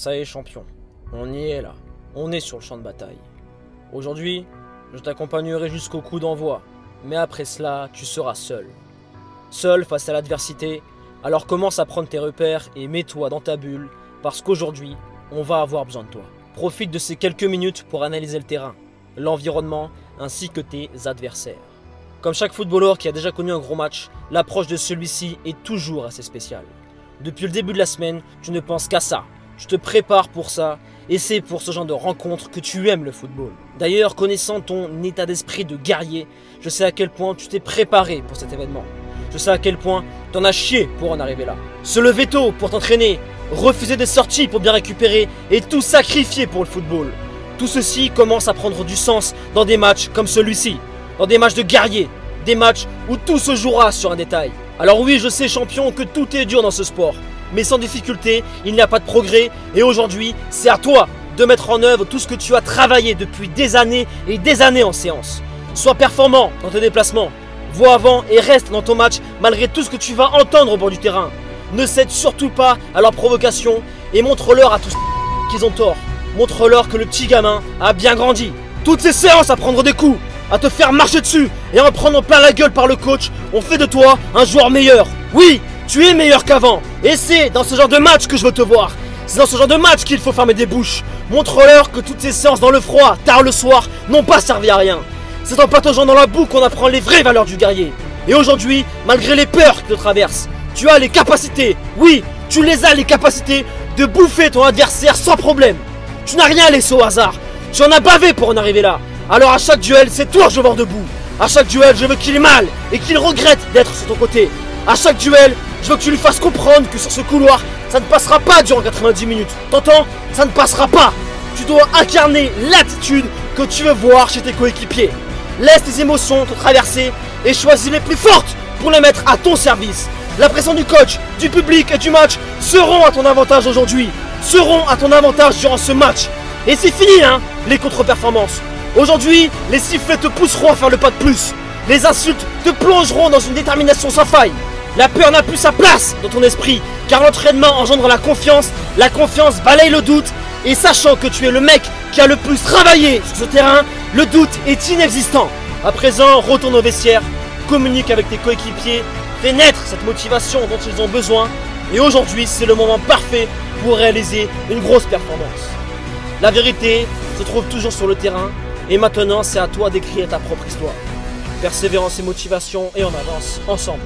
Ça y est champion, on y est là, on est sur le champ de bataille. Aujourd'hui, je t'accompagnerai jusqu'au coup d'envoi, mais après cela, tu seras seul. Seul face à l'adversité, alors commence à prendre tes repères et mets-toi dans ta bulle, parce qu'aujourd'hui, on va avoir besoin de toi. Profite de ces quelques minutes pour analyser le terrain, l'environnement ainsi que tes adversaires. Comme chaque footballeur qui a déjà connu un gros match, l'approche de celui-ci est toujours assez spéciale. Depuis le début de la semaine, tu ne penses qu'à ça. Tu te prépares pour ça et c'est pour ce genre de rencontre que tu aimes le football. D'ailleurs, connaissant ton état d'esprit de guerrier, je sais à quel point tu t'es préparé pour cet événement. Je sais à quel point t'en as chié pour en arriver là. Se lever tôt pour t'entraîner, refuser des sorties pour bien récupérer et tout sacrifier pour le football. Tout ceci commence à prendre du sens dans des matchs comme celui-ci, dans des matchs de guerrier, des matchs où tout se jouera sur un détail. Alors oui, je sais champion que tout est dur dans ce sport, mais sans difficulté, il n'y a pas de progrès et aujourd'hui, c'est à toi de mettre en œuvre tout ce que tu as travaillé depuis des années et des années en séance. Sois performant dans tes déplacements, vois avant et reste dans ton match malgré tout ce que tu vas entendre au bord du terrain. Ne cède surtout pas à leurs provocations et montre-leur à tous qu'ils ont tort. Montre-leur que le petit gamin a bien grandi. Toutes ces séances à prendre des coups, à te faire marcher dessus et en prendre plein la gueule par le coach, on fait de toi un joueur meilleur. Oui, tu es meilleur qu'avant et c'est dans ce genre de match que je veux te voir. C'est dans ce genre de match qu'il faut fermer des bouches. Montre-leur que toutes ces séances dans le froid, tard le soir, n'ont pas servi à rien. C'est en pataugeant dans la boue qu'on apprend les vraies valeurs du guerrier. Et aujourd'hui, malgré les peurs que te traversent, tu as les capacités, oui, tu les as les capacités de bouffer ton adversaire sans problème. Tu n'as rien laissé au hasard, tu en as bavé pour en arriver là. Alors à chaque duel, c'est toi que je veux voir debout. À chaque duel, je veux qu'il ait mal et qu'il regrette d'être sur ton côté. À chaque duel, je veux que tu lui fasses comprendre que sur ce couloir, ça ne passera pas durant 90 minutes. T'entends? Ça ne passera pas. Tu dois incarner l'attitude que tu veux voir chez tes coéquipiers. Laisse tes émotions te traverser et choisis les plus fortes pour les mettre à ton service. La pression du coach, du public et du match seront à ton avantage aujourd'hui. Seront à ton avantage durant ce match. Et c'est fini hein, les contre-performances. Aujourd'hui, les sifflets te pousseront à faire le pas de plus. Les insultes te plongeront dans une détermination sans faille. La peur n'a plus sa place dans ton esprit, car l'entraînement engendre la confiance balaye le doute, et sachant que tu es le mec qui a le plus travaillé sur ce terrain, le doute est inexistant. À présent, retourne au vestiaire, communique avec tes coéquipiers, fais naître cette motivation dont ils ont besoin, et aujourd'hui c'est le moment parfait pour réaliser une grosse performance. La vérité se trouve toujours sur le terrain, et maintenant c'est à toi d'écrire ta propre histoire. Persévérance et motivation, et on avance ensemble.